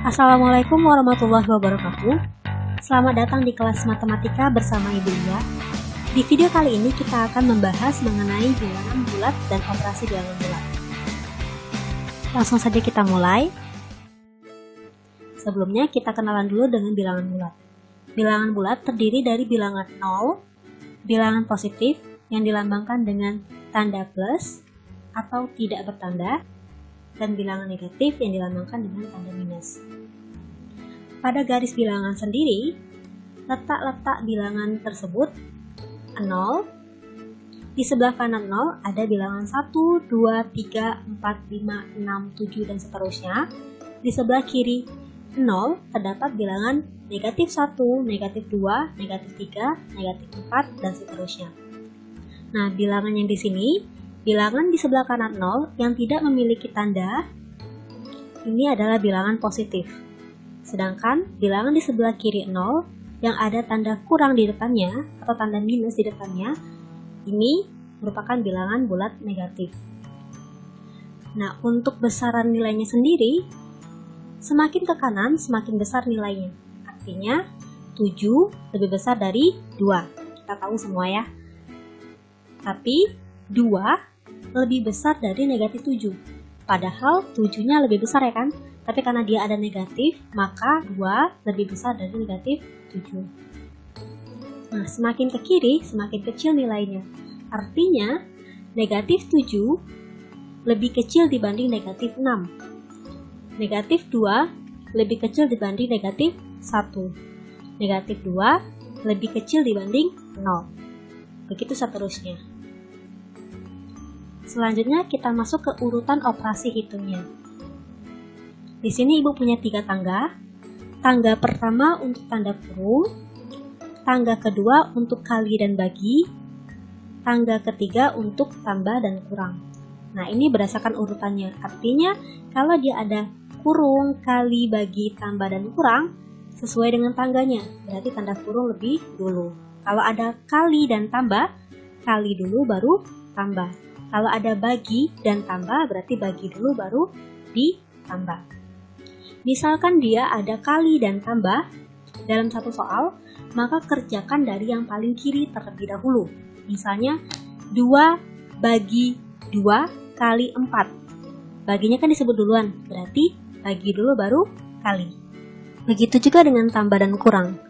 Assalamualaikum warahmatullahi wabarakatuh. Selamat datang di kelas matematika bersama Ibu Lia. Di video kali ini kita akan membahas mengenai bilangan bulat dan operasi bilangan bulat. Langsung saja kita mulai. Sebelumnya kita kenalan dulu dengan bilangan bulat. Bilangan bulat terdiri dari bilangan 0, bilangan positif yang dilambangkan dengan tanda plus atau tidak bertanda, dan bilangan negatif yang dilambangkan dengan tanda minus. Pada garis bilangan sendiri, letak-letak bilangan tersebut 0, di sebelah kanan 0 ada bilangan 1, 2, 3, 4, 5, 6, 7, dan seterusnya. Di sebelah kiri 0 terdapat bilangan negatif 1, negatif 2, negatif 3, negatif 4, dan seterusnya. Nah, bilangan yang di sini, bilangan di sebelah kanan 0 yang tidak memiliki tanda, ini adalah bilangan positif. Sedangkan bilangan di sebelah kiri 0 yang ada tanda kurang di depannya atau tanda minus di depannya, ini merupakan bilangan bulat negatif. Nah, untuk besaran nilainya sendiri, semakin ke kanan semakin besar nilainya. Artinya 7 lebih besar dari 2. Kita tahu semua ya. Tapi 2 lebih besar dari negatif 7. Padahal 7-nya lebih besar ya kan? Tapi karena dia ada negatif, maka 2 lebih besar dari negatif 7. Nah, semakin ke kiri, semakin kecil nilainya. Artinya, negatif 7 lebih kecil dibanding negatif 6. Negatif 2 lebih kecil dibanding negatif 1. Negatif 2 lebih kecil dibanding 0. Begitu seterusnya. Selanjutnya kita masuk ke urutan operasi hitungnya. Di sini Ibu punya 3 tangga. Tangga pertama untuk tanda kurung, tangga kedua untuk kali dan bagi, tangga ketiga untuk tambah dan kurang. Nah, ini berdasarkan urutannya. Artinya, kalau dia ada kurung, kali, bagi, tambah, dan kurang, sesuai dengan tangganya. Berarti tanda kurung lebih dulu. Kalau ada kali dan tambah, kali dulu baru tambah. Kalau ada bagi dan tambah, berarti bagi dulu baru ditambah. Misalkan dia ada kali dan tambah dalam satu soal, maka kerjakan dari yang paling kiri terlebih dahulu. Misalnya 2 bagi 2 kali 4. Baginya kan disebut duluan, berarti bagi dulu baru kali. Begitu juga dengan tambah dan kurang.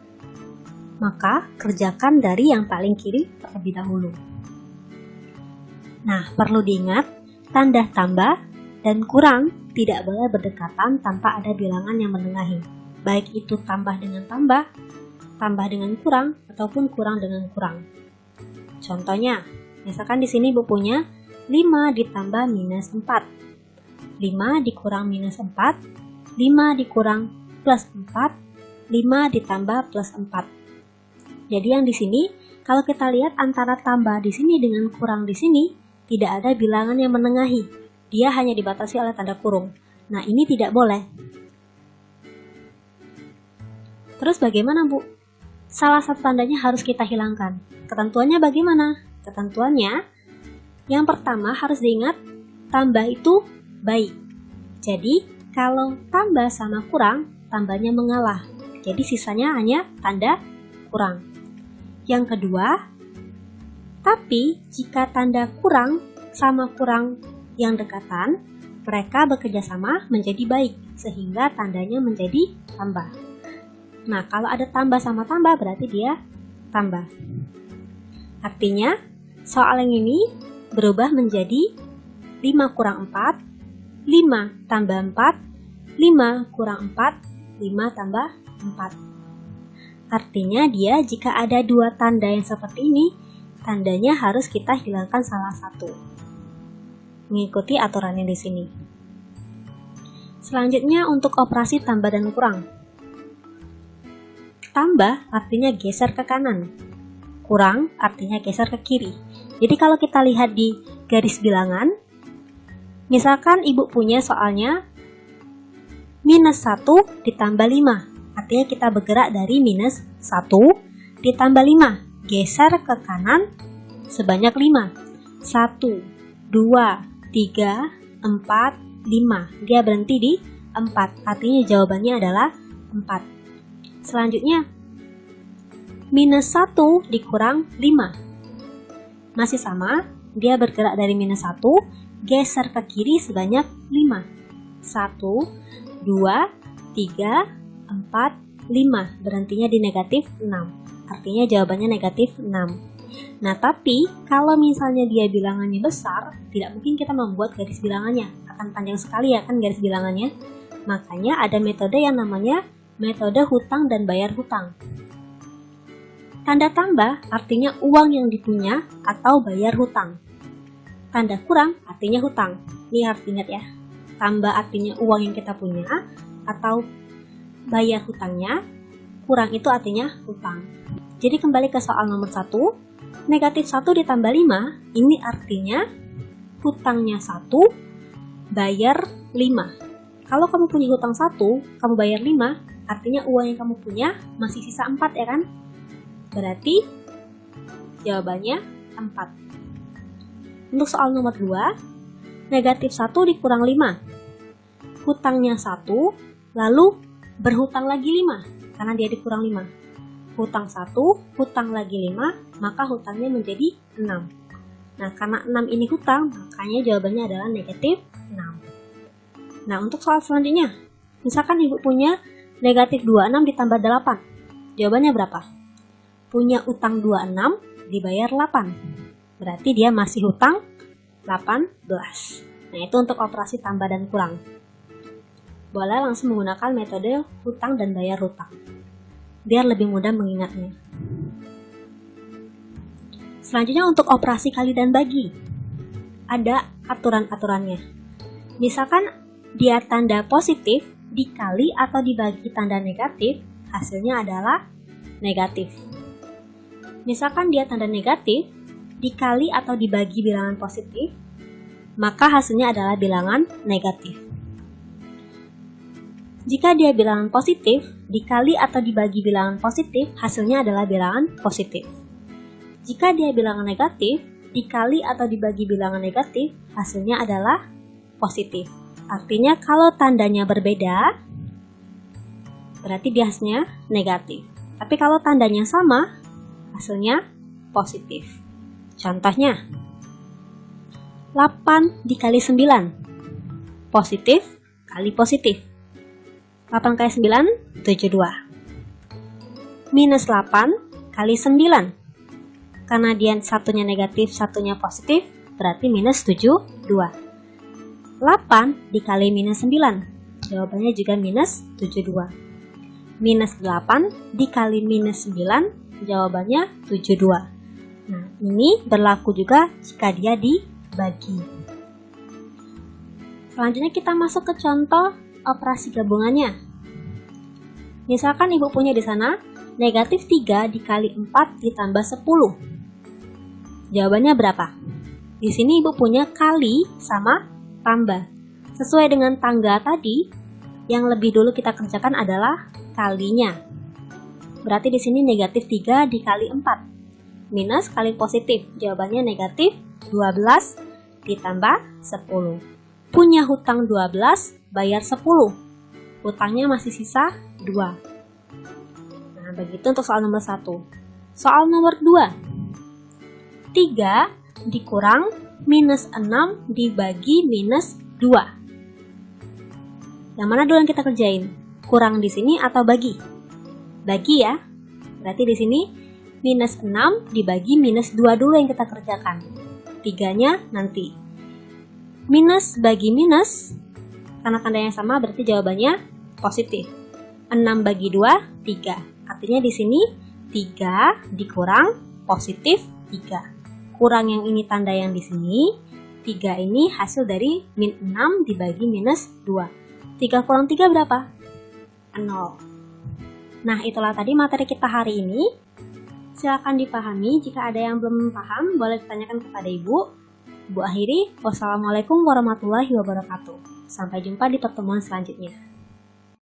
Maka kerjakan dari yang paling kiri terlebih dahulu. Nah, perlu diingat, tanda tambah dan kurang tidak boleh berdekatan tanpa ada bilangan yang menengahi. Baik itu tambah dengan tambah dengan kurang, ataupun kurang dengan kurang. Contohnya, misalkan di sini Ibu punya 5 ditambah minus 4. 5 dikurang minus 4, 5 dikurang plus 4, 5 ditambah plus 4. Jadi yang di sini, kalau kita lihat antara tambah di sini dengan kurang di sini, tidak ada bilangan yang menengahi. Dia hanya dibatasi oleh tanda kurung. Nah, ini tidak boleh. Terus bagaimana, Bu? Salah satu tandanya harus kita hilangkan. Ketentuannya bagaimana? Ketentuannya, yang pertama harus diingat, tambah itu baik. Jadi, kalau tambah sama kurang, tambahnya mengalah. Jadi, sisanya hanya tanda kurang. Yang kedua, tapi jika tanda kurang sama kurang yang dekatan, mereka bekerja sama menjadi baik, sehingga tandanya menjadi tambah. Nah, kalau ada tambah sama tambah, berarti dia tambah. Artinya, soal yang ini berubah menjadi 5 kurang 4, 5 tambah 4, 5 kurang 4, 5 tambah 4. Artinya dia jika ada 2 tanda yang seperti ini, tandanya harus kita hilangkan salah satu. Mengikuti aturannya di sini. Selanjutnya untuk operasi tambah dan kurang. Tambah artinya geser ke kanan. Kurang artinya geser ke kiri. Jadi kalau kita lihat di garis bilangan, misalkan Ibu punya soalnya minus 1 ditambah 5. Artinya kita bergerak dari minus 1 ditambah 5. Geser ke kanan sebanyak 5. 1, 2, 3, 4, 5. Dia berhenti di 4. Artinya jawabannya adalah 4. Selanjutnya, minus 1 dikurang 5. Masih sama, dia bergerak dari minus 1, geser ke kiri sebanyak 5. 1, 2, 3, 4, 5. Berhentinya di negatif 6. Artinya jawabannya negatif 6. Nah, tapi kalau misalnya dia bilangannya besar, tidak mungkin kita membuat garis bilangannya. Akan panjang sekali ya kan garis bilangannya. Makanya ada metode yang namanya metode hutang dan bayar hutang. Tanda tambah artinya uang yang dipunya atau bayar hutang. Tanda kurang artinya hutang. Ini harus ingat ya. Tambah artinya uang yang kita punya atau bayar hutangnya. Kurang itu artinya hutang. Jadi kembali ke soal nomor 1. Negatif 1 ditambah 5, ini artinya hutangnya 1, bayar 5. Kalau kamu punya hutang 1, kamu bayar 5, artinya uang yang kamu punya masih sisa 4 ya kan? Berarti jawabannya 4. Untuk soal nomor 2, negatif 1 dikurang 5. Hutangnya 1, lalu berhutang lagi 5, karena dia dikurang 5. Hutang 1, hutang lagi 5, maka hutangnya menjadi 6. Nah, karena 6 ini hutang, makanya jawabannya adalah negatif 6. Nah, untuk soal selanjutnya, misalkan ibu punya negatif 26 ditambah 8. Jawabannya berapa? Punya utang 26, dibayar 8. Berarti dia masih hutang 18. Nah, itu untuk operasi tambah dan kurang. Boleh langsung menggunakan metode hutang dan bayar hutang, biar lebih mudah mengingatnya. Selanjutnya untuk operasi kali dan bagi. Ada aturan-aturannya. Misalkan dia tanda positif dikali atau dibagi tanda negatif, hasilnya adalah negatif. Misalkan dia tanda negatif dikali atau dibagi bilangan positif, maka hasilnya adalah bilangan negatif. Jika dia bilangan positif dikali atau dibagi bilangan positif, hasilnya adalah bilangan positif. Jika dia bilangan negatif dikali atau dibagi bilangan negatif, hasilnya adalah positif. Artinya kalau tandanya berbeda, berarti dia hasilnya negatif. Tapi kalau tandanya sama, hasilnya positif. Contohnya, 8 dikali 9. Positif kali positif. 8 kali 9, 72. Minus 8 kali 9. Karena dia satunya negatif, satunya positif, berarti minus 72. 8 dikali minus 9, jawabannya juga minus 72. Minus 8 dikali minus 9, jawabannya 72. Nah, ini berlaku juga jika dia dibagi. Selanjutnya kita masuk ke contoh operasi gabungannya. Misalkan ibu punya di sana negatif 3 dikali 4 ditambah 10. Jawabannya berapa? Di sini ibu punya kali sama tambah. Sesuai dengan tangga tadi, yang lebih dulu kita kerjakan adalah kalinya. Berarti di sini negatif 3 dikali 4. Minus kali positif, jawabannya negatif 12 ditambah 10. Punya hutang 12, bayar 10. Hutangnya masih sisa 2. Nah, begitu untuk soal nomor 1. Soal nomor 2. 3 dikurang minus 6 dibagi minus 2. Yang mana dulu yang kita kerjain? Kurang di sini atau bagi? Bagi ya. Berarti di sini minus 6 dibagi minus 2 dulu yang kita kerjakan. 3-nya nanti. Minus bagi minus, karena tandanya sama berarti jawabannya positif. 6 bagi 2, 3. Artinya di sini 3 dikurang positif 3. Kurang yang ini tanda yang di sini, 3 ini hasil dari min 6 dibagi minus 2. 3 kurang 3 berapa? 0. Nah, itulah tadi materi kita hari ini. Silakan dipahami, jika ada yang belum paham, boleh ditanyakan kepada Ibu. Ibu akhiri, wassalamualaikum warahmatullahi wabarakatuh. Sampai jumpa di pertemuan selanjutnya.